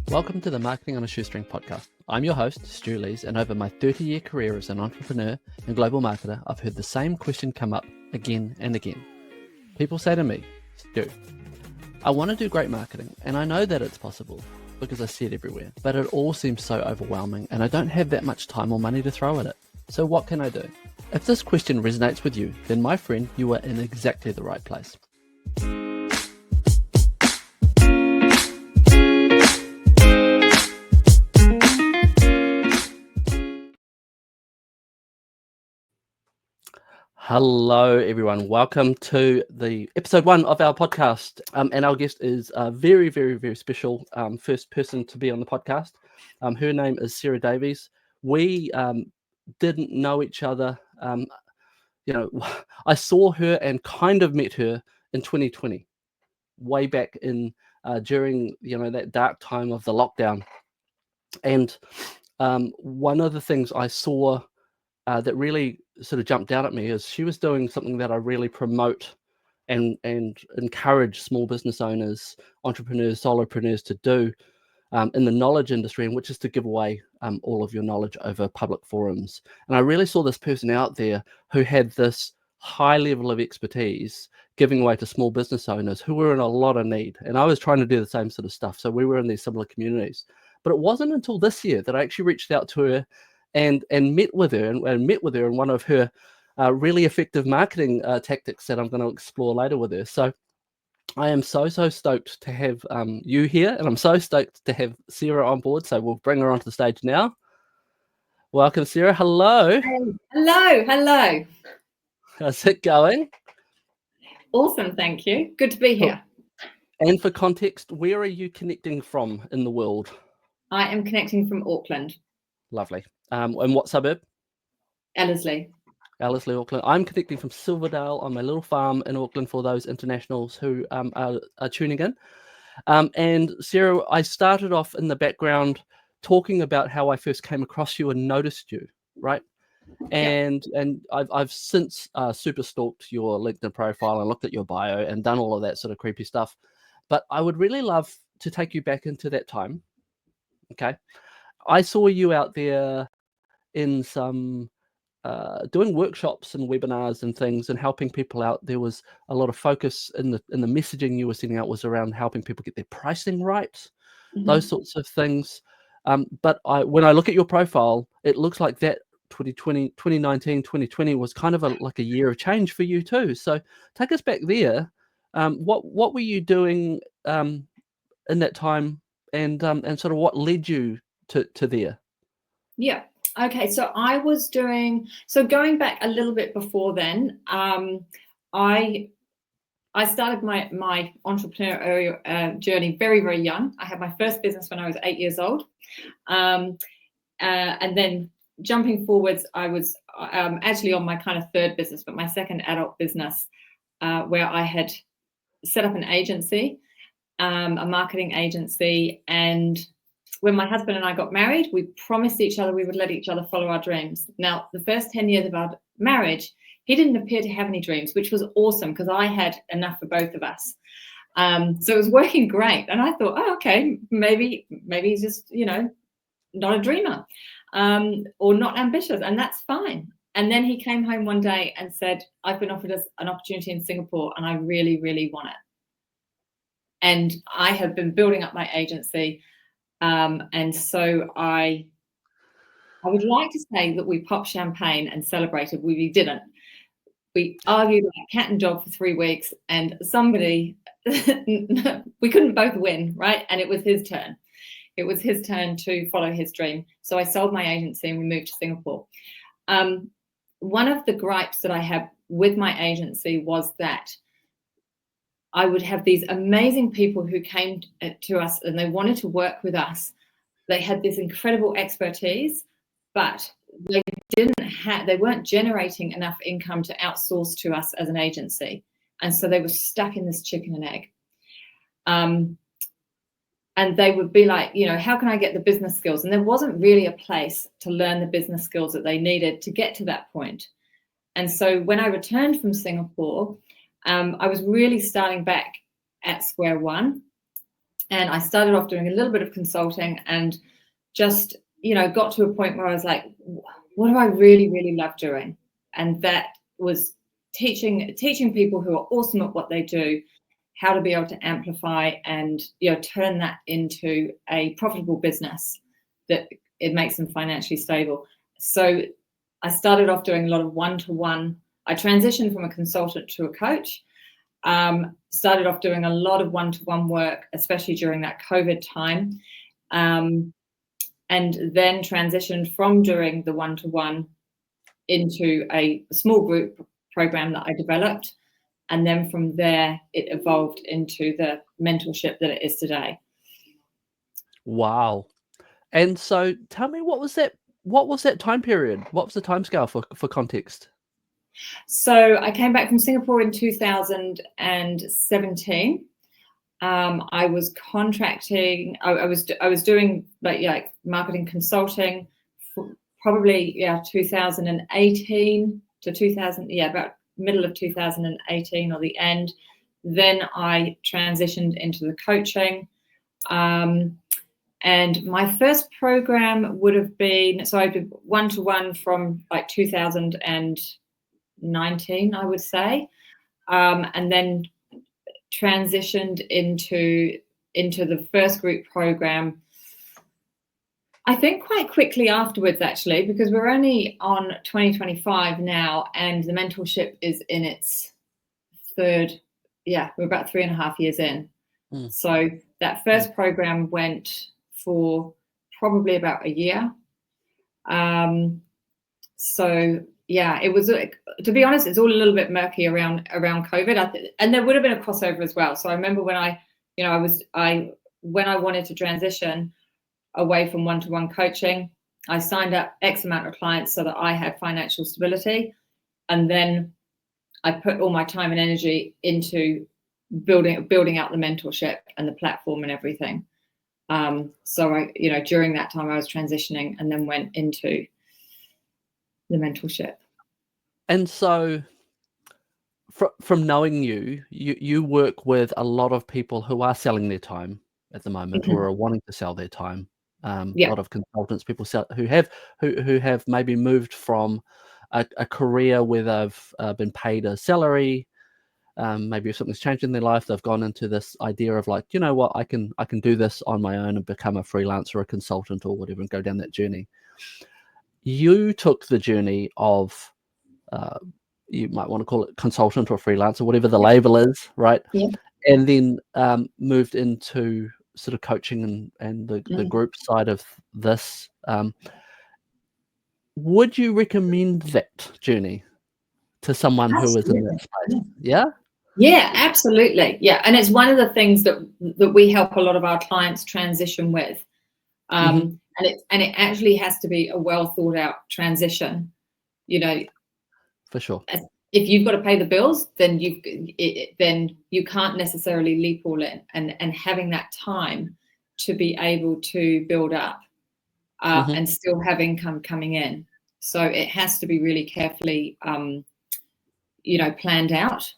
Welcome to the Marketing on a Shoestring podcast. I'm your host, Stu Lees, and over my 30-year career as an entrepreneur and global marketer, I've heard the same question come up again and again. People say to me, Stu, I want to do great marketing, and I know that it's possible because I see it everywhere, but it all seems so overwhelming, and I don't have that much time or money to throw at it. So what can I do? If this question resonates with you, then my friend, you are in exactly the right place. Hello, everyone. Welcome to the episode 1 of our podcast. And our guest is a very, very, very special first person to be on the podcast. Her name is Sarah Davies. We didn't know each other. I saw her and kind of met her in 2020, way back in during that dark time of the lockdown. And one of the things I saw that really sort of jumped out at me is she was doing something that I really promote and encourage small business owners, entrepreneurs, solopreneurs to do in the knowledge industry, and which is to give away all of your knowledge over public forums. And I really saw this person out there who had this high level of expertise giving away to small business owners who were in a lot of need. And I was trying to do the same sort of stuff. So we were in these similar communities. But it wasn't until this year that I actually reached out to her and met with her and met with her in one of her really effective marketing tactics that I'm going to explore later with her. So I am so stoked to have you here, and I'm so stoked to have Sarah on board. So we'll bring her onto the stage now. Welcome, Sarah. Hello. Hello. How's it going? Awesome, thank you. Good to be here. And for context, where are you connecting from in the world? I am connecting from Auckland. Lovely. And what suburb? Ellerslie, Auckland. I'm connecting from Silverdale on my little farm in Auckland for those internationals who are tuning in. And Sarah, I started off in the background talking about how I first came across you and noticed you, right? And I've since super stalked your LinkedIn profile and looked at your bio and done all of that sort of creepy stuff. But I would really love to take you back into that time. Okay. I saw you out there in some doing workshops and webinars and things and helping people out. There was a lot of focus in the messaging you were sending out was around helping people get their pricing right, those sorts of things. But when I look at your profile, it looks like that 2020 was kind of like a year of change for you too. So take us back there. What were you doing in that time, and sort of what led you to there? Yeah. Okay. So going back a little bit before then, I started my entrepreneurial journey very, very young. I had my first business when I was 8 years old. And then jumping forwards, I was actually on my kind of third business, but my second adult business, where I had set up an agency, a marketing agency. And when my husband and I got married, we promised each other we would let each other follow our dreams. Now, the first 10 years of our marriage, he didn't appear to have any dreams, which was awesome because I had enough for both of us. So it was working great. And I thought, oh, okay, maybe he's just, not a dreamer or not ambitious, and that's fine. And then he came home one day and said, I've been offered an opportunity in Singapore and I really, really want it. And I have been building up my agency. And so I would like to say that we popped champagne and celebrated. We didn't. We argued like cat and dog for 3 weeks, and we couldn't both win, right? And it was his turn. It was his turn to follow his dream. So I sold my agency and we moved to Singapore. One of the gripes that I had with my agency was that I would have these amazing people who came to us and they wanted to work with us. They had this incredible expertise, but they weren't generating enough income to outsource to us as an agency. And so they were stuck in this chicken and egg. And they would be like, how can I get the business skills? And there wasn't really a place to learn the business skills that they needed to get to that point. And so when I returned from Singapore, I was really starting back at square one. And I started off doing a little bit of consulting, and just, got to a point where I was like, what do I really, really love doing? And that was teaching people who are awesome at what they do, how to be able to amplify and, turn that into a profitable business that it makes them financially stable. So I started off doing a lot of one-to-one. I transitioned from a consultant to a coach. Started off doing a lot of one-to-one work, especially during that COVID time. And then transitioned from doing the one-to-one into a small group program that I developed. And then from there, it evolved into the mentorship that it is today. Wow. And so tell me, what was that time period? What was the timescale for context? So I came back from Singapore in 2017. I was contracting. I was doing like marketing consulting for probably 2018 to 2000. Yeah, about middle of 2018 or the end. Then I transitioned into the coaching. And my first program would have been, so I did one-to-one from like 2019, I would say, and then transitioned into the first group program, I think quite quickly afterwards, actually, because we're only on 2025 now, and the mentorship is in its third, we're about 3.5 years in. So that first program went for probably about a year. So yeah, it was, to be honest, it's all a little bit murky around COVID, and there would have been a crossover as well. So I remember when when I wanted to transition away from one-to-one coaching, I signed up X amount of clients so that I had financial stability, and then I put all my time and energy into building out the mentorship and the platform and everything. So I, during that time I was transitioning and then went into the mentorship. And so from knowing you work with a lot of people who are selling their time at the moment, Mm-hmm. who are wanting to sell their time. A Yeah. lot of consultants, people who have maybe moved from a career where they've been paid a salary. Maybe if something's changed in their life, they've gone into this idea of like, you know what, I can do this on my own and become a freelancer, a consultant or whatever, and go down that journey. You took the journey of, you might want to call it consultant or freelancer, whatever the label is, right? Yeah. And then moved into sort of coaching and the group side of this. Would you recommend that journey to someone who is in that space? Yeah? Yeah, absolutely. Yeah. And it's one of the things that we help a lot of our clients transition with. And it actually has to be a well thought out transition, For sure. If you've got to pay the bills, then you can't necessarily leap all in, and having that time to be able to build up and still have income coming in. So it has to be really carefully, planned out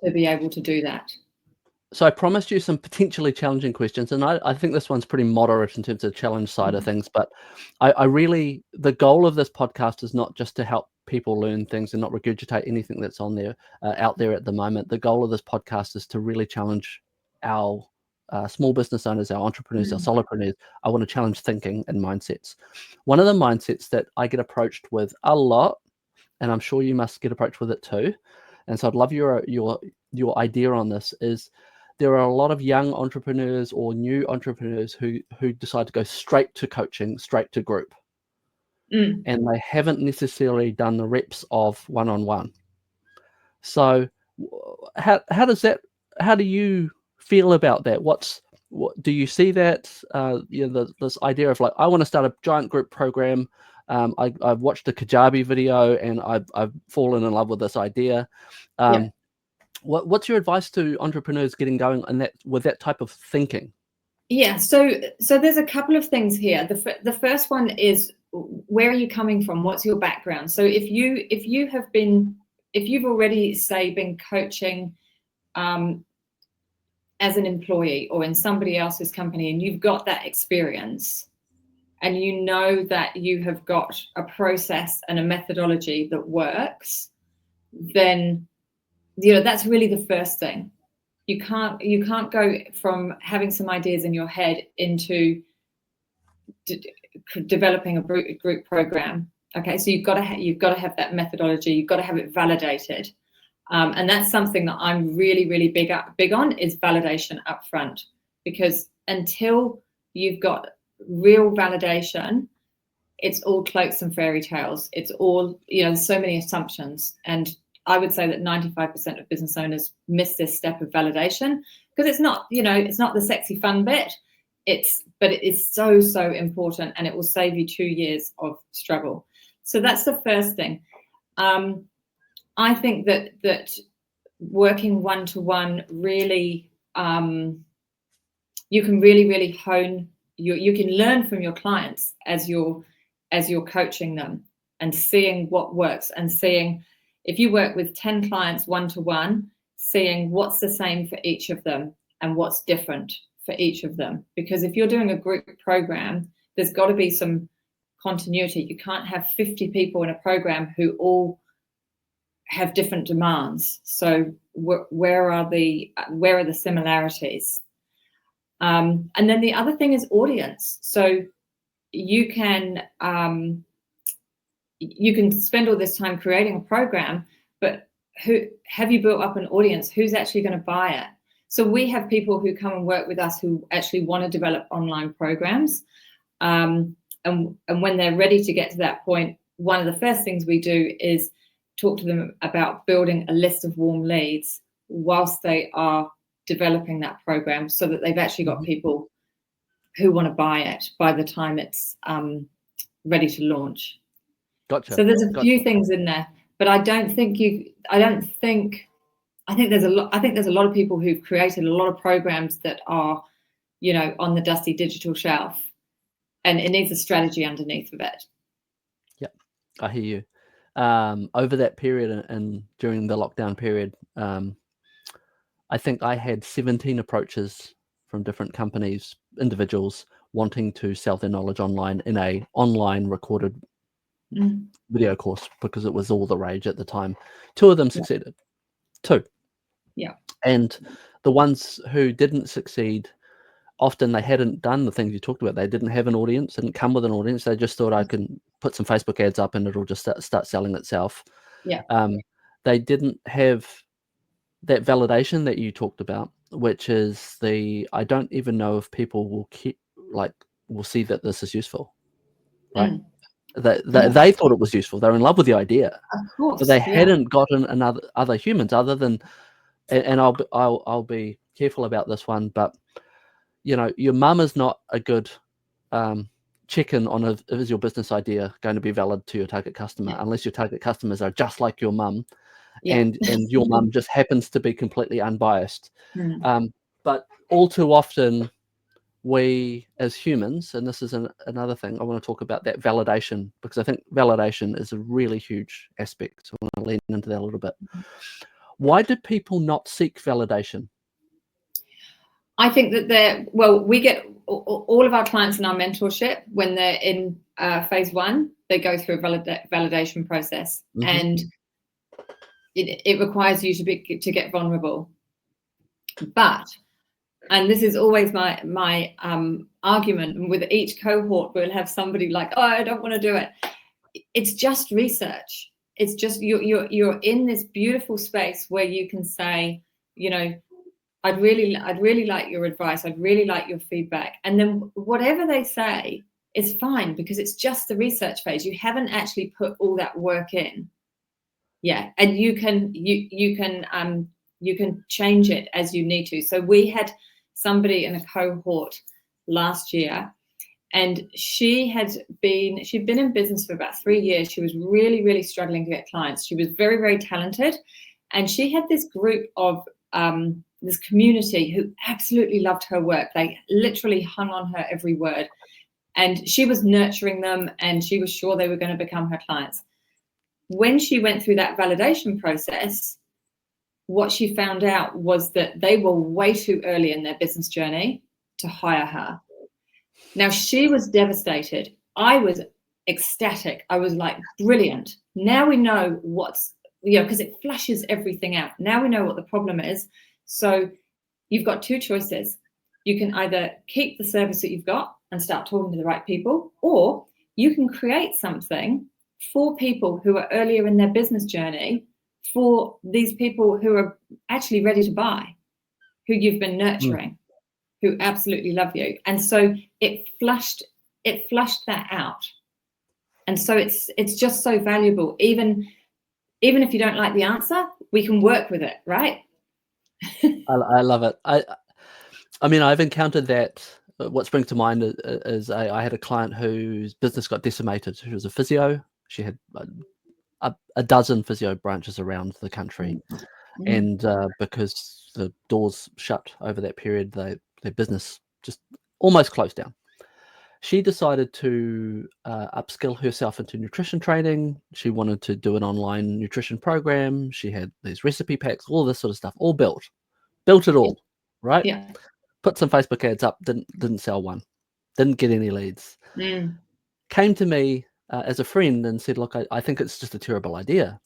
to be able to do that. So I promised you some potentially challenging questions, and I think this one's pretty moderate in terms of the challenge side of things, but I really, the goal of this podcast is not just to help people learn things and not regurgitate anything that's on there, out there at the moment. The goal of this podcast is to really challenge our small business owners, our entrepreneurs, our solopreneurs. I want to challenge thinking and mindsets. One of the mindsets that I get approached with a lot, and I'm sure you must get approached with it too, and so I'd love your idea on this, is there are a lot of young entrepreneurs or new entrepreneurs who decide to go straight to coaching, straight to group. And they haven't necessarily done the reps of one-on-one. So how do you feel about that? What do you see that, this idea of like, I want to start a giant group program. I've watched a Kajabi video and I've fallen in love with this idea. What's your advice to entrepreneurs getting going with that type of thinking? Yeah, so there's a couple of things here. The first one is, where are you coming from? What's your background? So if you've already, say, been coaching, and as an employee or in somebody else's company, and you've got that experience, and you know that you have got a process and a methodology that works, then that's really the first thing. You can't go from having some ideas in your head into developing a group program. Okay, so you've got to have that methodology. You've got to have it validated, and that's something that I'm really, really big on, is validation up front, because until you've got real validation, it's all cloaks and fairy tales. It's all, there's so many assumptions, and I would say that 95% of business owners miss this step of validation, because it's not the sexy fun bit. But it is so, so important, and it will save you 2 years of struggle. So that's the first thing. I think that working one-to-one really, you can really, really hone. You can learn from your clients as you're coaching them, and seeing what works, and seeing, if you work with 10 clients one-to-one, seeing what's the same for each of them and what's different for each of them. Because if you're doing a group program, there's got to be some continuity. You can't have 50 people in a program who all have different demands. So where are the similarities? And then the other thing is audience. So you can spend all this time creating a program, but who have you built up an audience? Who's actually going to buy it? So we have people who come and work with us who actually want to develop online programs. And when they're ready to get to that point, one of the first things we do is talk to them about building a list of warm leads whilst they are developing that program, so that they've actually got people who want to buy it by the time it's ready to launch. Gotcha. So there's a few things in there, but I think there's a lot of people who've created a lot of programs that are, on the dusty digital shelf, and it needs a strategy underneath of it. Yeah, I hear you. Over that period and during the lockdown period, I think I had 17 approaches from different companies, individuals wanting to sell their knowledge online in a online recorded video course, because it was all the rage at the time. 2 of them succeeded. 2. Yeah. And the ones who didn't succeed, often they hadn't done the things you talked about. They didn't have an audience, didn't come with an audience. They just thought, I can put some Facebook ads up and it'll just start selling itself. Yeah. They didn't have that validation that you talked about, which is I don't even know if people will see that this is useful, right? They thought it was useful. They were in love with the idea, of course, but they hadn't gotten other humans other than, and I'll be careful about this one, but your mum is not a good check-in on is your business idea going to be valid to your target customer, unless your target customers are just like your mum, and your mum just happens to be completely unbiased. But all too often, we as humans, and this is another thing I want to talk about, that validation, because I think validation is a really huge aspect. So I want to lean into that a little bit. Why do people not seek validation? I think that we get all of our clients in our mentorship, when they're in phase 1, they go through a validation process, and it requires you to get vulnerable. And this is always my argument with each cohort. We'll have somebody like, oh, I don't want to do it. It's just research. It's just you're in this beautiful space where you can say, I'd really like your advice. I'd really like your feedback. And then whatever they say is fine, because it's just the research phase. You haven't actually put all that work in. Yeah, and you can change it as you need to. So we had somebody in a cohort last year, and she'd been in business for about 3 years. She was really, really struggling to get clients. She was very, very talented, and she had this group of this community who absolutely loved her work. They literally hung on her every word, and she was nurturing them, and she was sure they were going to become her clients. When she went through that validation process, what she found out was that they were way too early in their business journey to hire her. Now, she was devastated. I was ecstatic. I was like, brilliant. Now we know what's, because it flushes everything out. Now we know what the problem is. So you've got two choices. You can either keep the service that you've got and start talking to the right people, or you can create something for people who are earlier in their business journey, for these people who are actually ready to buy, who you've been nurturing, who absolutely love you. And so it flushed that out. And so it's just so valuable. Even if you don't like the answer, we can work with it, right? I love it. I mean, I've encountered that. What springs to mind is I had a client whose business got decimated. She was a physio. She had a dozen physio branches around the country. And because the doors shut over that period, their business just almost closed down. She decided to upskill herself into nutrition training. She wanted to do an online nutrition program. She had these recipe packs, all this sort of stuff, all built it all, right? Yeah. Put some Facebook ads up, didn't sell one, didn't get any leads. Came to me as a friend and said, look, I think it's just a terrible idea.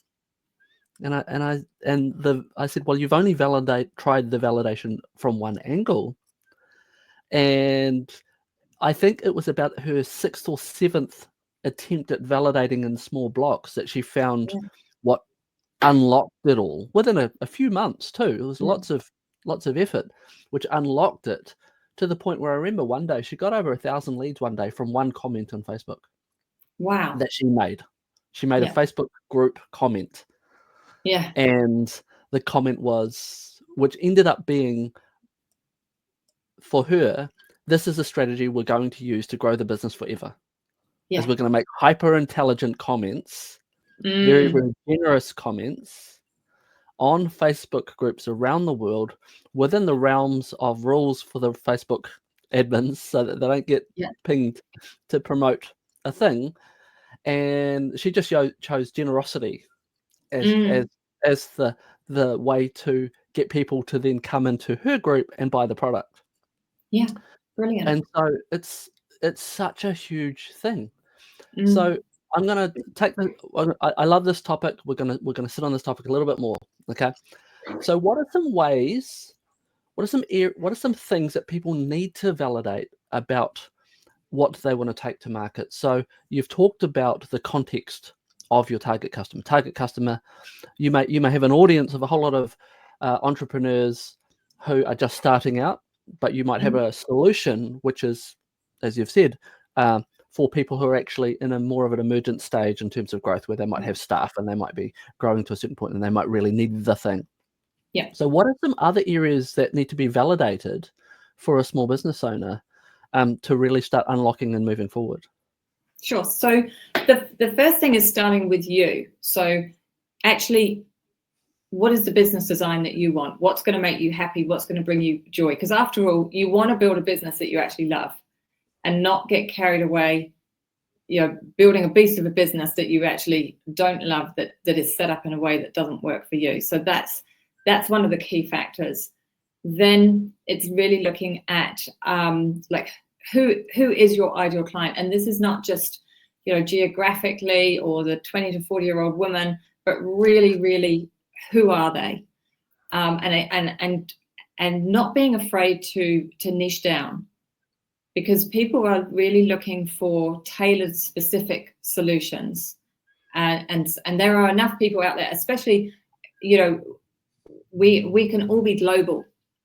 And I said, well, you've only tried the validation from one angle. And I think it was about her 6th or 7th attempt at validating in small blocks that she found what unlocked it all within a few months too. It was lots of effort, which unlocked it to the point where I remember one day she got over 1,000 leads one day from one comment on Facebook. Wow. That she made. She made a Facebook group comment. Yeah. And the comment was, which ended up being, for her, this is a strategy we're going to use to grow the business forever. Is we're going to make hyper intelligent comments, very, very generous comments on Facebook groups around the world within the realms of rules for the Facebook admins so that they don't get pinged to promote a thing. And she just chose generosity as the way to get people to then come into her group and buy the product. Yeah, brilliant. And so it's such a huge thing. So I'm gonna take I love this topic. We're gonna sit on this topic a little bit more. Okay. So what are some ways? What are some things that people need to validate about what they want to take to market? So you've talked about the context of your target customer. Target customer, you may have an audience of a whole lot of entrepreneurs who are just starting out, but you might have a solution which is, as you've said, for people who are actually in a more of an emergent stage in terms of growth, where they might have staff and they might be growing to a certain point and they might really need the thing. Yeah. So what are some other areas that need to be validated for a small business owner to really start unlocking and moving forward? Sure. So the first thing is starting with you. So actually, what is the business design that you want? What's going to make you happy? What's going to bring you joy? Because after all, you want to build a business that you actually love and not get carried away, building a beast of a business that you actually don't love, that is set up in a way that doesn't work for you. So that's one of the key factors. Then it's really looking at like who is your ideal client, and this is not just geographically or the 20 to 40-year-old woman, but really who are they, and not being afraid to niche down, because people are really looking for tailored, specific solutions, and there are enough people out there, especially we can all be global,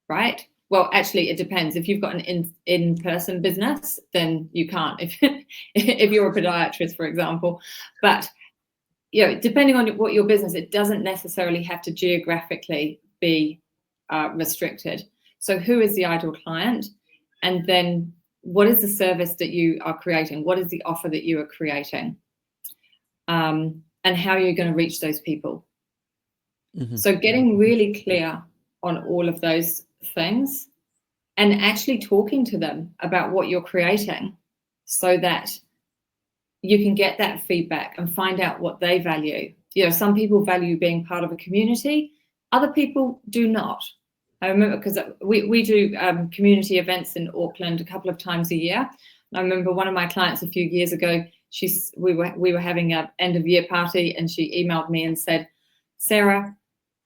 right? Well, actually, it depends. If you've got an in-person business, then you can't. If you're a podiatrist, for example, but depending on what your business, it doesn't necessarily have to geographically be restricted. So, who is the ideal client, and then what is the service that you are creating? What is the offer that you are creating, and how are you going to reach those people? So, getting really clear on all of those things and actually talking to them about what you're creating so that you can get that feedback and find out what they value. Some people value being part of a community. Other people do not. I remember, because we do community events in Auckland a couple of times a year. And I remember one of my clients a few years ago, we were having an end of year party, and she emailed me and said, Sarah,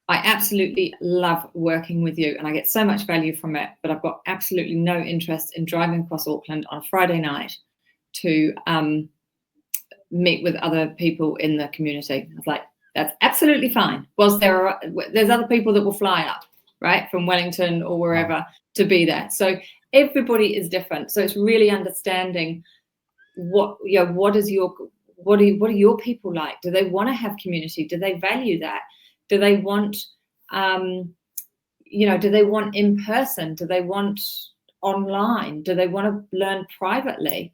I absolutely love working with you and I get so much value from it, but I've got absolutely no interest in driving across Auckland on a Friday night to meet with other people in the community. I was like, that's absolutely fine. Whilst there's other people that will fly up, right, from Wellington or wherever to be there. So everybody is different. So it's really understanding what are your people like? Do they want to have community? Do they value that? Do they want do they want in person? Do they want online? Do they want to learn privately?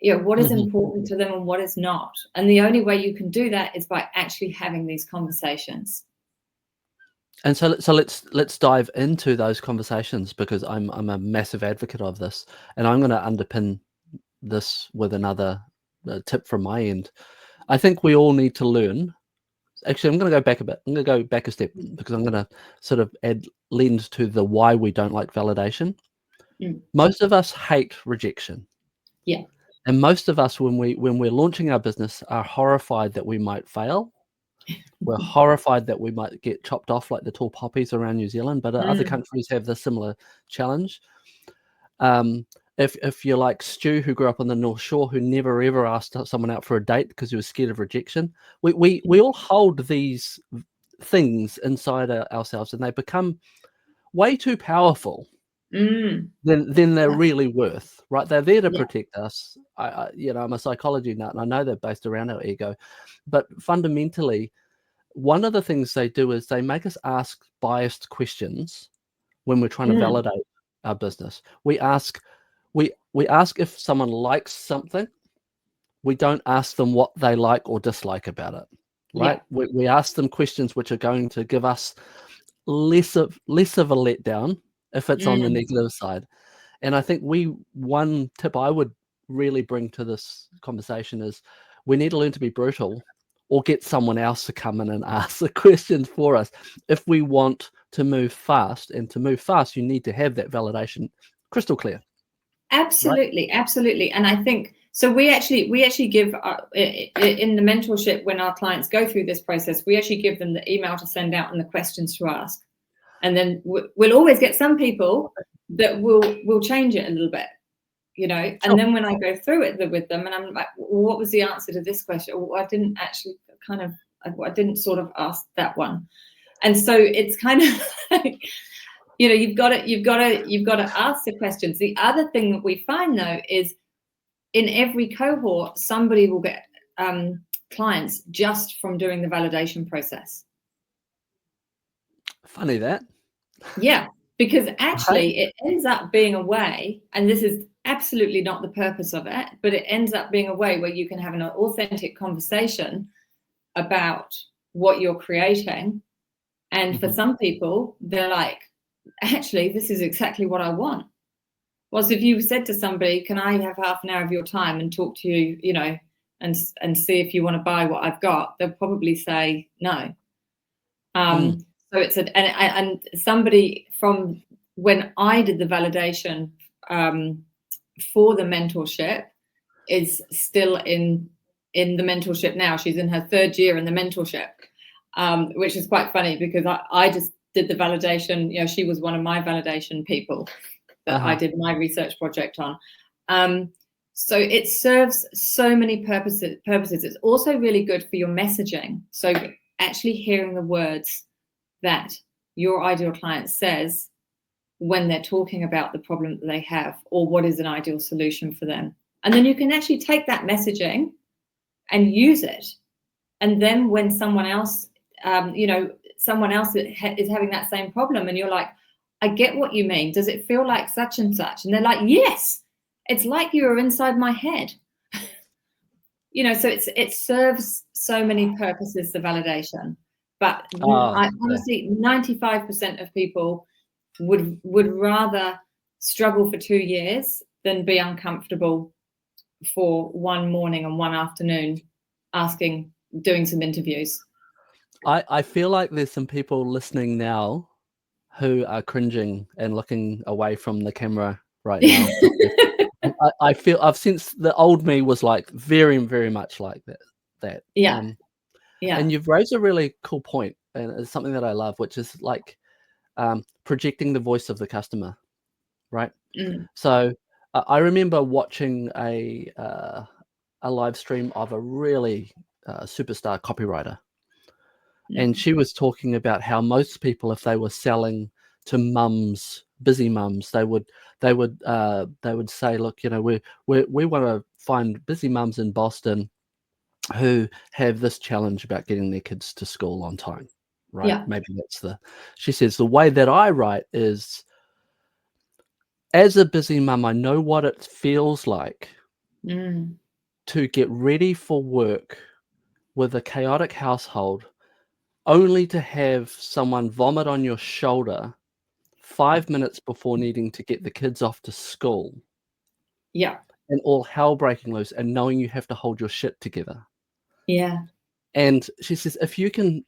What is important to them and what is not? And the only way you can do that is by actually having these conversations. And so let's dive into those conversations, because I'm a massive advocate of this, and I'm going to underpin this with another tip from my end. I think we all need to learn. Actually, I'm going to go back a bit. I'm going to go back a step, because I'm going to sort of add lens to the why we don't like validation. Most of us hate rejection. Yeah. And most of us, when we're launching our business, are horrified that we might fail. We're horrified that we might get chopped off like the tall poppies around New Zealand, but other countries have the similar challenge. If you're like Stu, who grew up on the North Shore, who never ever asked someone out for a date because he was scared of rejection, we all hold these things inside ourselves, and they become way too powerful than they're really worth. Right? They're there to protect us. I'm a psychology nut, and I know they're based around our ego, but fundamentally, one of the things they do is they make us ask biased questions when we're trying to validate our business. We ask if someone likes something. We don't ask them what they like or dislike about it, right? Yeah. We ask them questions which are going to give us less of a letdown if it's on the negative side. And I think one tip I would really bring to this conversation is we need to learn to be brutal, or get someone else to come in and ask the questions for us if we want to move fast. And to move fast, you need to have that validation crystal clear. Absolutely, right? Absolutely. And I think so. We actually give in the mentorship, when our clients go through this process, we actually give them the email to send out and the questions to ask. And then we'll always get some people that will change it a little bit, and then when I go through it with them and I'm like, well, what was the answer to this question? Or I didn't actually I didn't sort of ask that one. And so it's kind of like, you've got to ask the questions. The other thing that we find, though, is in every cohort, somebody will get clients just from doing the validation process. Funny that. Yeah, because actually it ends up being a way, and this is absolutely not the purpose of it, but it ends up being a way where you can have an authentic conversation about what you're creating. And for some people, they're like, actually, this is exactly what I want. Whereas if you said to somebody, can I have half an hour of your time and talk to you, and see if you want to buy what I've got, they'll probably say no. So it's and somebody from when I did the validation for the mentorship is still in the mentorship now. She's in her 3rd year in the mentorship, which is quite funny because I just did the validation. She was one of my validation people that I did my research project on. So it serves so many purposes. It's also really good for your messaging. So actually hearing the words that your ideal client says when they're talking about the problem that they have, or what is an ideal solution for them. And then you can actually take that messaging and use it. And then when someone else is having that same problem and you're like, I get what you mean. Does it feel like such and such? And they're like, yes, it's like you were inside my head. So it serves so many purposes, the validation. But I honestly, 95% of people would rather struggle for 2 years than be uncomfortable for one morning and one afternoon doing some interviews. I feel like there's some people listening now who are cringing and looking away from the camera right now. I feel I've sensed the old me was like very, very much like that. Yeah, yeah. And you've raised a really cool point, and it's something that I love, which is like projecting the voice of the customer, right? Mm, So I remember watching a live stream of a really superstar copywriter, and mm, she was talking about how most people, if they were selling to mums, busy mums, they would say, look, you know, we want to find busy mums in Boston who have this challenge about getting their kids to school on time, right? yeah. Maybe she says, the way that I write is, as a busy mum, I know what it feels like Mm, to get ready for work with a chaotic household, only to have someone vomit on your shoulder 5 minutes before needing to get the kids off to school, yeah, and all hell breaking loose, and knowing you have to hold your shit together. yeah. And she says, if you can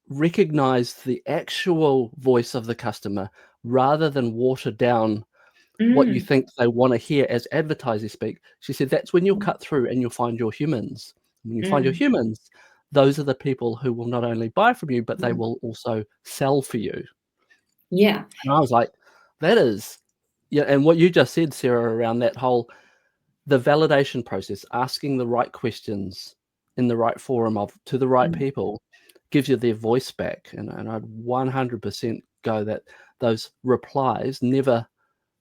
recognize the actual voice of the customer rather than water down what you Mm, think they want to hear as advertisers speak, she said, that's when you'll cut through and you'll find your humans. When you find your mm, humans, those are the people who will not only buy from you, but they mm. will also sell for you. Yeah, And I was like, that is, yeah. And what you just said, Sarah, around that whole, the validation process, asking the right questions in the right forum to the right mm, people, gives you their voice back. And I'd 100% go that those replies, never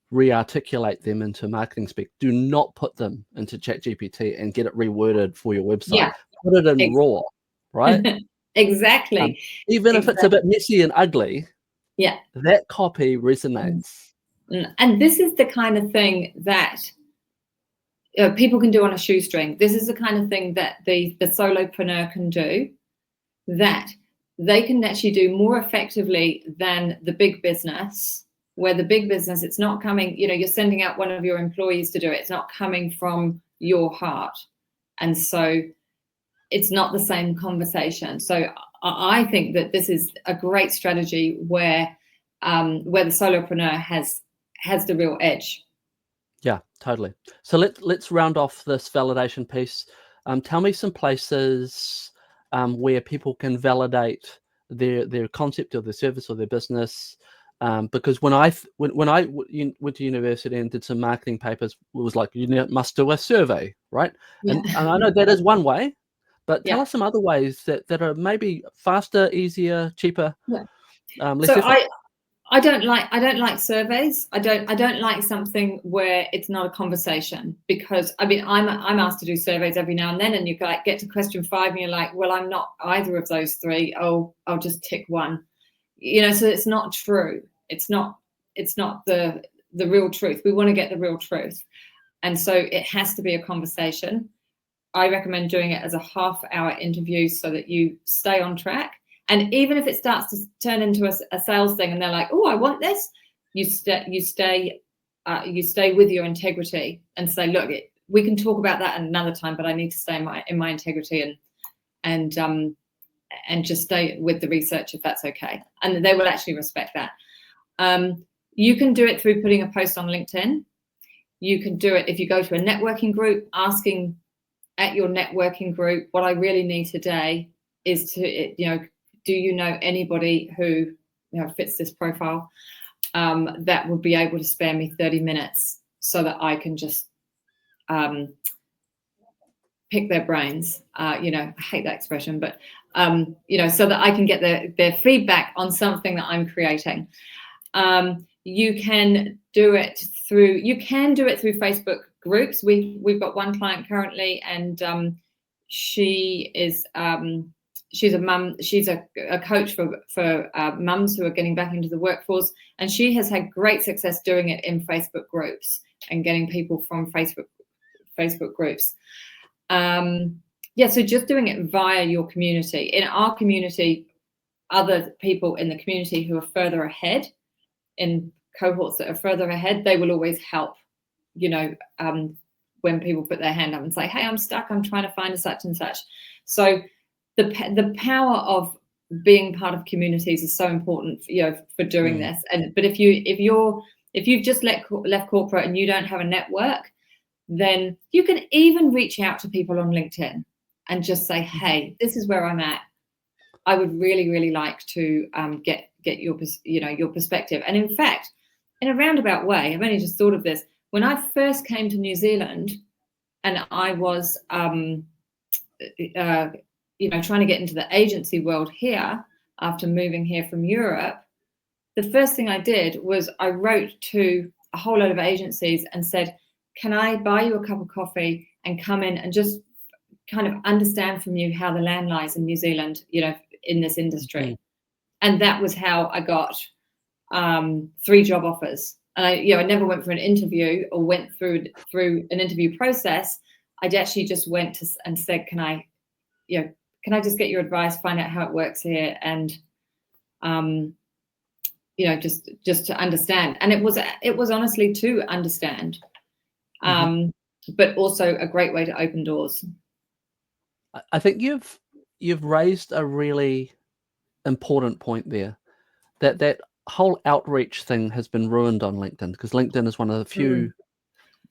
re-articulate them into marketing speak. Do not put them into ChatGPT and get it reworded for your website. yeah. Put it in Ex- raw, right? Um, exactly. Even if it's a Exactly. bit messy and ugly, Yeah. that copy Mm. resonates. And this is the kind of thing that people can do on a shoestring. This is the kind of thing that the solopreneur can do, that they can actually do more effectively than the big business, where the big business, it's not coming, you're sending out one of your employees to do it. It's not coming from your heart. And so it's not the same conversation. So I think that this is a great strategy where the solopreneur has the real edge. Yeah, totally. So let's round off this validation piece. Tell me some places where people can validate their concept or their service or their business. Because when went to university and did some marketing papers, it was like, must do a survey, right? Yeah. And I know that is one way, but tell Yeah. us some other ways that are maybe faster, easier, cheaper, Yeah. less So effort. I don't like surveys. I don't like something where it's not a conversation, because I mean I'm asked to do surveys every now and then, and you like get to question 5 and you're like, well, I'm not either of those 3. Oh, I'll just tick one. So it's not true. It's not the real truth. We want to get the real truth. And so it has to be a conversation. I recommend doing it as a half-hour interview so that you stay on track. And even if it starts to turn into a sales thing, and they're like, "Oh, I want this," you stay with your integrity and say, "Look, we can talk about that another time, but I need to stay in my integrity and just stay with the research, if that's okay." And they will actually respect that. You can do it through putting a post on LinkedIn. You can do it if you go to a networking group, asking at your networking group, what I really need today is to, do you know anybody who fits this profile, that would be able to spare me 30 minutes so that I can just pick their brains. I hate that expression, but so that I can get their feedback on something that I'm creating. You can do it through Facebook groups. We've got one client currently, and she is she's a mum. She's a coach for mums who are getting back into the workforce, and she has had great success doing it in Facebook groups and getting people from Facebook groups. So just doing it via your community. In our community, other people in the community who are further ahead, in cohorts that are further ahead, they will always help, when people put their hand up and say, "Hey, I'm stuck, I'm trying to find a such and such." So the power being part of communities is so important, for doing this. But if you've just left corporate and you don't have a network, then you can even reach out to people on LinkedIn and just say, hey, this is where I'm at. I would really, really like to get your perspective. And in fact, in a roundabout way, I've only just thought of this. When I first came to New Zealand and I was, trying to get into the agency world here after moving here from Europe, the first thing I did was I wrote to a whole load of agencies and said, can I buy you a cup of coffee and come in and just kind of understand from you how the land lies in New Zealand, in this industry. And that was how I got 3 job offers. And I never went for an interview or went through an interview process. I actually just went and said, can I just get your advice, find out how it works here, and just to understand. And it was honestly to understand, but also a great way to open doors. I think you've raised a really important point there, that whole outreach thing has been ruined on LinkedIn, because LinkedIn is one of the few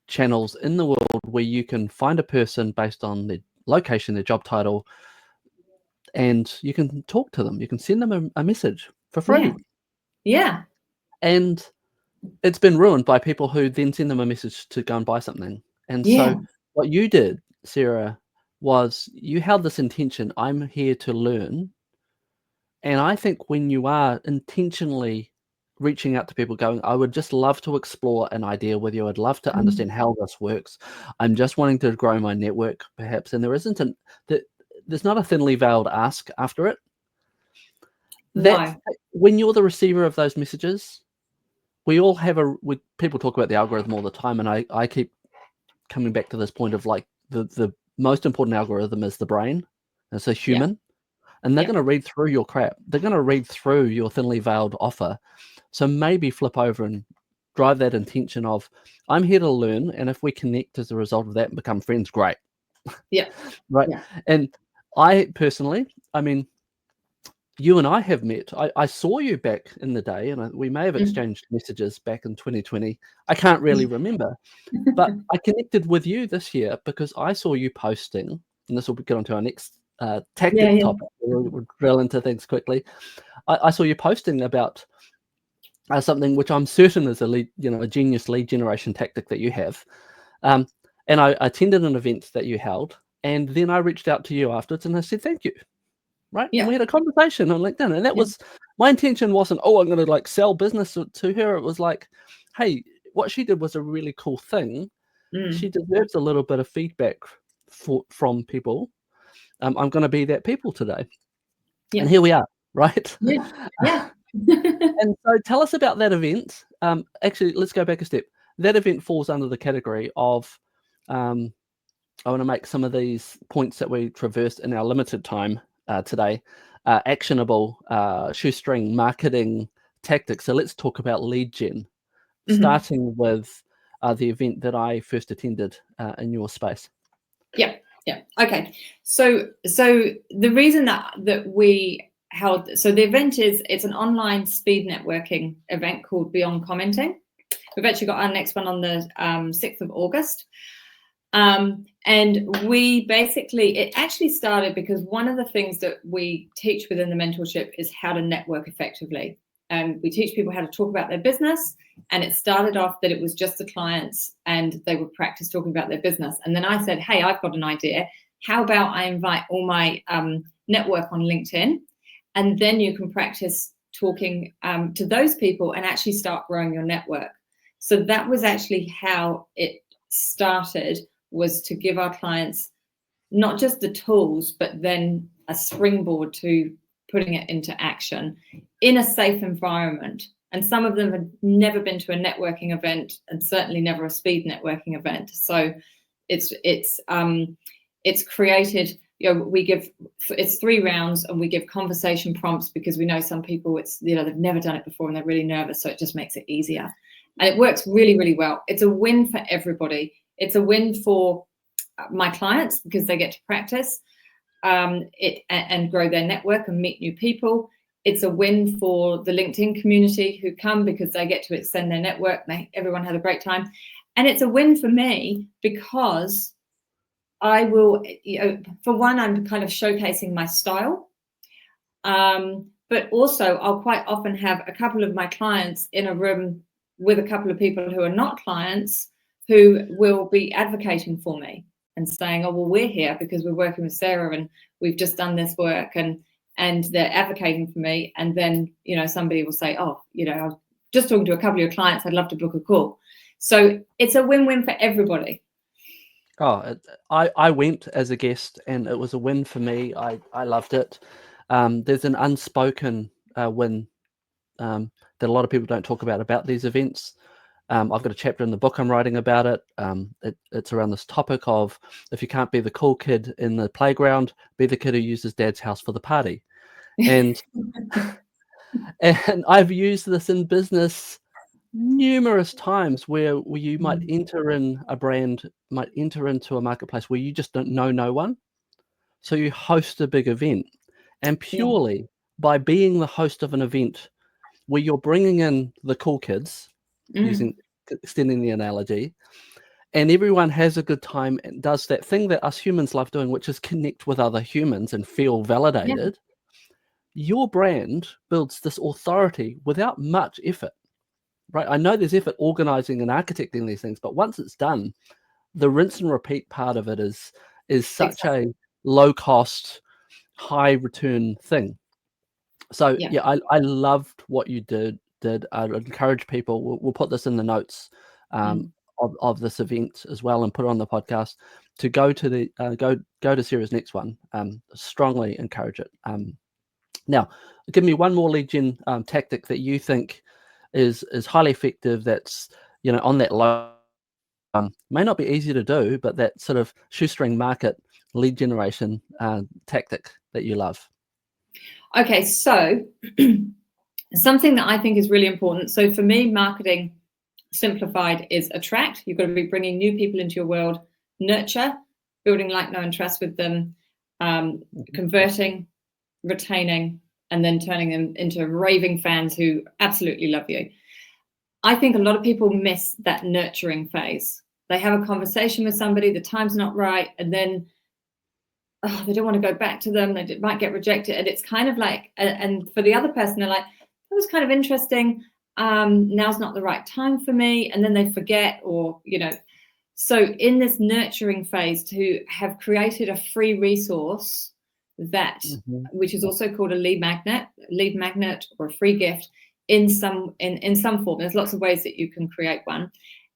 channels in the world where you can find a person based on their location, their job title, and you can talk to them. You can send them a message for free. Yeah. And it's been ruined by people who then send them a message to go and buy something. And so what you did, Sarah, was you held this intention, I'm here to learn. And I think when you are intentionally reaching out to people going, I would just love to explore an idea with you. I'd love to understand how this works. I'm just wanting to grow my network, perhaps. And there's not a thinly veiled ask after it. When you're the receiver of those messages, we all have people talk about the algorithm all the time. And I keep coming back to this point of like the most important algorithm is the brain. It's a human. Yeah. And they're going to read through your crap. They're going to read through your thinly veiled offer. So maybe flip over and drive that intention of, I'm here to learn. And if we connect as a result of that and become friends, great. Yeah. Right. Yeah. And I personally, you and I have met. I saw you back in the day, and we may have exchanged messages back in 2020. I can't really remember. But I connected with you this year because I saw you posting, and this will get onto our next tactic topic. We'll drill into things quickly. I saw you posting about something which I'm certain is a genius lead generation tactic that you have. And I attended an event that you held, and then I reached out to you afterwards and I said thank you. Right? Yeah. And we had a conversation on LinkedIn, and that was my intention. Wasn't I'm going to like sell business to her. It was like, hey, what she did was a really cool thing. She deserves a little bit of feedback from people. I'm going to be that people today. Yeah. And here we are, right? Yeah. And so tell us about that event. Actually, let's go back a step. That event falls under the category of, I want to make some of these points that we traversed in our limited time today, actionable shoestring marketing tactics. So let's talk about lead gen, starting with the event that I first attended in your space. Yeah. Okay. So the reason that we held, so the event it's an online speed networking event called Beyond Commenting. We've actually got our next one on the 6th of August. And we basically, it actually started because one of the things that we teach within the mentorship is how to network effectively. And we teach people how to talk about their business. And it started off that it was just the clients and they would practice talking about their business. And then I said, hey, I've got an idea. How about I invite all my network on LinkedIn, and then you can practice talking to those people and actually start growing your network. So that was actually how it started, was to give our clients not just the tools, but then a springboard to putting it into action in a safe environment. And some of them had never been to a networking event, and certainly never a speed networking event. So it's created, it's 3 rounds, and we give conversation prompts because we know some people they've never done it before and they're really nervous. So it just makes it easier. And it works really, really well. It's a win for everybody. It's a win for my clients because they get to practice. and grow their network and meet new people. It's a win for the LinkedIn community who come because they get to extend their network. Everyone had a great time. And it's a win for me because I will, for one, I'm kind of showcasing my style. But also I'll quite often have a couple of my clients in a room with a couple of people who are not clients who will be advocating for me and saying, oh, well, we're here because we're working with Sarah and we've just done this work, and they're advocating for me. And then, somebody will say, oh, I was just talking to a couple of your clients, I'd love to book a call. So it's a win-win for everybody. Oh, I went as a guest and it was a win for me. I loved it. There's an unspoken win that a lot of people don't talk about these events. I've got a chapter in the book I'm writing about it. It's around this topic of, if you can't be the cool kid in the playground, be the kid who uses dad's house for the party. And and I've used this in business numerous times where you might enter in a brand, might enter into a marketplace where you just don't know no one. So you host a big event, and purely by being the host of an event where you're bringing in the cool kids, extending the analogy, and everyone has a good time and does that thing that us humans love doing, which is connect with other humans and feel validated. Your brand builds this authority without much effort, right? I know there's effort organizing and architecting these things, but once it's done, the rinse and repeat part of it is such a low cost, high return thing. So I loved what you did. I'd encourage people. We'll put this in the notes of this event as well, and put it on the podcast, to go to the go to Sarah's next one. Strongly encourage it. Now, give me one more lead gen tactic that you think is highly effective. That's on that low. May not be easy to do, but that sort of shoestring market lead generation tactic that you love. Okay, so something that I think is really important. So for me, marketing simplified is attract. You've got to be bringing new people into your world, nurture, building like, know, and trust with them, converting, retaining, and then turning them into raving fans who absolutely love you. I think a lot of people miss that nurturing phase. They have a conversation with somebody, the time's not right, and then they don't want to go back to them. They might get rejected. And it's kind of like, and for the other person, they're like, that was kind of interesting. Now's not the right time for me. And then they forget, or, so in this nurturing phase, to have created a free resource that, which is also called a lead magnet or a free gift in some form. There's lots of ways that you can create one,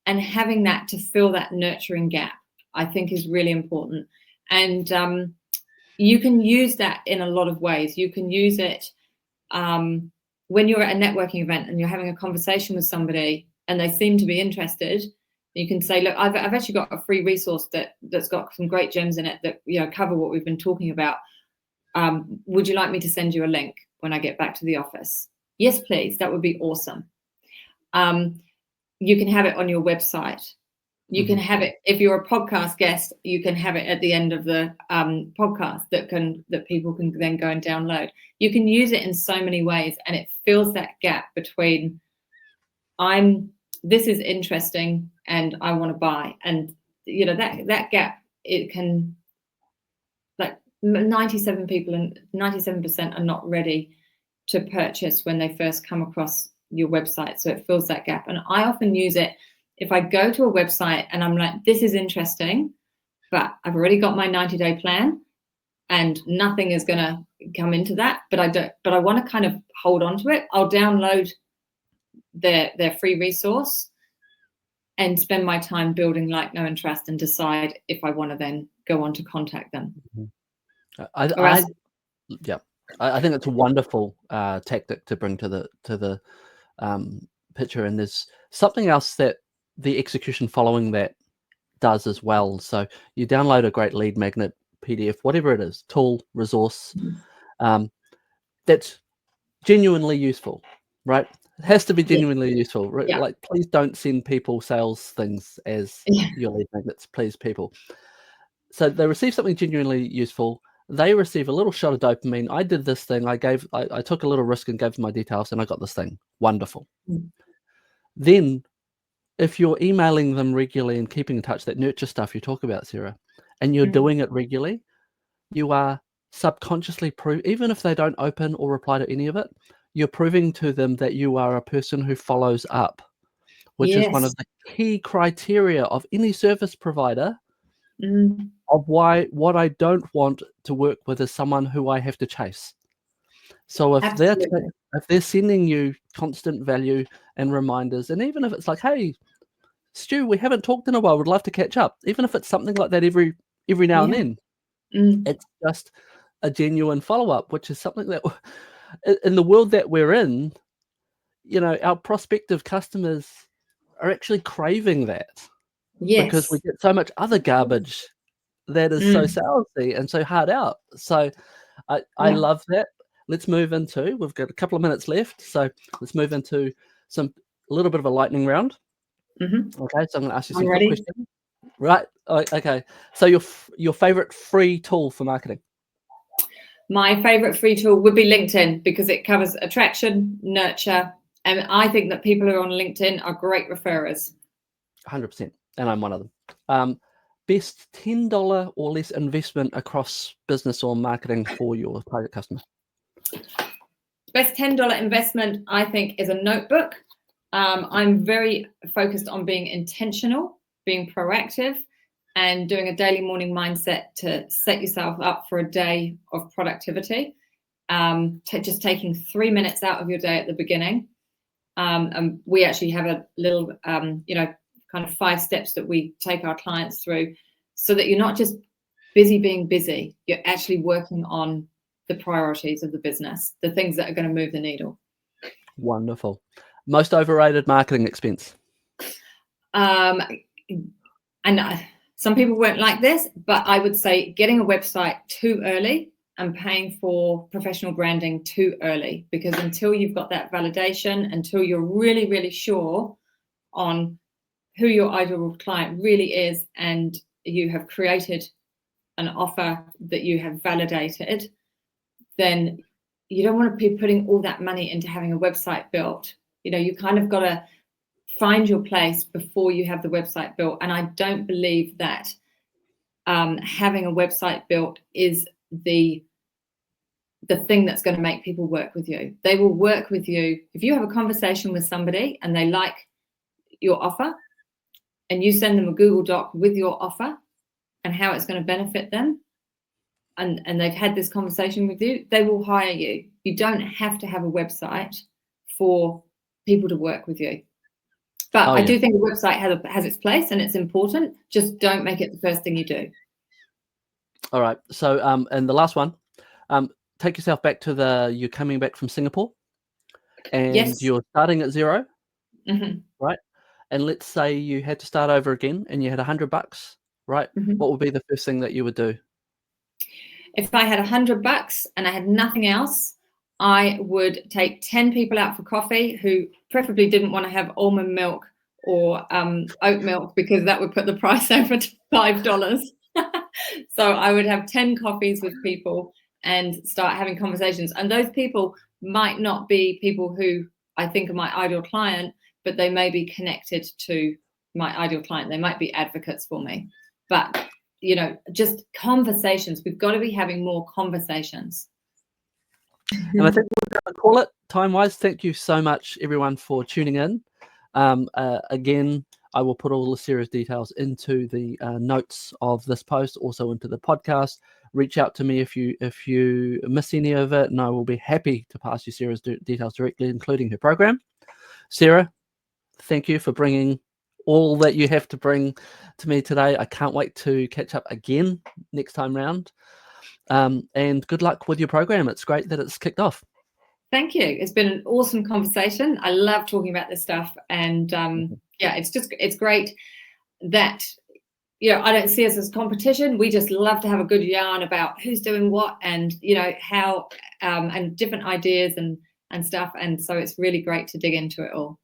and having that to fill that nurturing gap, I think, is really important. And you can use that in a lot of ways. You can use it when you're at a networking event and you're having a conversation with somebody and they seem to be interested. You can say, look, I've actually got a free resource that's got some great gems in it that cover what we've been talking about. Would you like me to send you a link when I get back to the office? Yes, please. That would be awesome. You can have it on your website. You can have it, if you're a podcast guest, you can have it at the end of the podcast that people can then go and download. You can use it in so many ways, and it fills that gap between this is interesting and I want to buy. And that gap, it can, like 97% are not ready to purchase when they first come across your website. So it fills that gap. And I often use it if I go to a website and I'm like, this is interesting, but I've already got my 90-day plan and nothing is going to come into that, but I want to kind of hold on to it. I'll download their free resource and spend my time building like, know, and trust, and decide if I want to then go on to contact them. I think it's a wonderful tactic to bring to the picture. And there's something else that the execution following that does as well. So you download a great lead magnet PDF, whatever it is, tool, resource, that's genuinely useful, right? It has to be genuinely useful. Right? Like, please don't send people sales things as your lead magnets, please, people. So they receive something genuinely useful. they receive a little shot of dopamine. I did this thing. I took a little risk and gave them my details, and I got this thing. Wonderful. Then, if you're emailing them regularly and keeping in touch, that nurture stuff you talk about, Sarah, and you're doing it regularly, you are subconsciously even if they don't open or reply to any of it, you're proving to them that you are a person who follows up, which is one of the key criteria of any service provider of what I don't want to work with is someone who I have to chase. So if they're sending you constant value and reminders, and even if it's like, hey, Stu, we haven't talked in a while, would love to catch up, even if it's something like that every now and then, it's just a genuine follow-up, which is something that in the world that we're in, our prospective customers are actually craving that, because we get so much other garbage that is so salesy and so hard out. So I love that. Let's move into, we've got a couple of minutes left, so let's move into a little bit of a lightning round. Okay, so I'm going to ask you some quick questions. Right. Okay. So your favorite free tool for marketing? My favorite free tool would be LinkedIn, because it covers attraction, nurture, and I think that people who are on LinkedIn are great referrers. 100%, and I'm one of them. Best $10 or less investment across business or marketing for your target customer? Best $10 investment, I think, is a notebook. I'm very focused on being intentional, being proactive, and doing a daily morning mindset to set yourself up for a day of productivity. Just taking 3 minutes out of your day at the beginning. And we actually have a little, kind of 5 steps that we take our clients through, so that you're not just being busy, you're actually working on the priorities of the business, the things that are going to move the needle. Wonderful. Most overrated marketing expense? And some people won't like this, but I would say getting a website too early and paying for professional branding too early, because until you've got that validation, until you're really, really sure on who your ideal client really is, and you have created an offer that you have validated, then you don't want to be putting all that money into having a website built. You kind of got to find your place before you have the website built. And I don't believe that having a website built is the thing that's going to make people work with you. They will work with you if you have a conversation with somebody and they like your offer, and you send them a Google Doc with your offer and how it's going to benefit them, and they've had this conversation with you, they will hire you. You don't have to have a website for people to work with you. But I do think a website has its place and it's important. Just don't make it the first thing you do. All right. So, and the last one, take yourself back to you're coming back from Singapore, and you're starting at zero, right? And let's say you had to start over again and you had $100, right? What would be the first thing that you would do? If I had $100 and I had nothing else, I would take 10 people out for coffee who preferably didn't want to have almond milk or oat milk, because that would put the price over to $5. So I would have 10 coffees with people and start having conversations. And those people might not be people who I think are my ideal client, but they may be connected to my ideal client. They might be advocates for me. But, just conversations. We've got to be having more conversations. And I think we're going to call it time-wise. Thank you so much, everyone, for tuning in. Again, I will put all the Sarah's details into the notes of this post, also into the podcast. Reach out to me if you miss any of it, and I will be happy to pass you Sarah's details directly, including her program. Sarah, thank you for bringing all that you have to bring to me today. I can't wait to catch up again next time round. And good luck with your program. It's great that it's kicked off. Thank you. It's been an awesome conversation. I love talking about this stuff. And it's great that, I don't see us as competition. We just love to have a good yarn about who's doing what and, how, and different ideas and stuff. And so it's really great to dig into it all.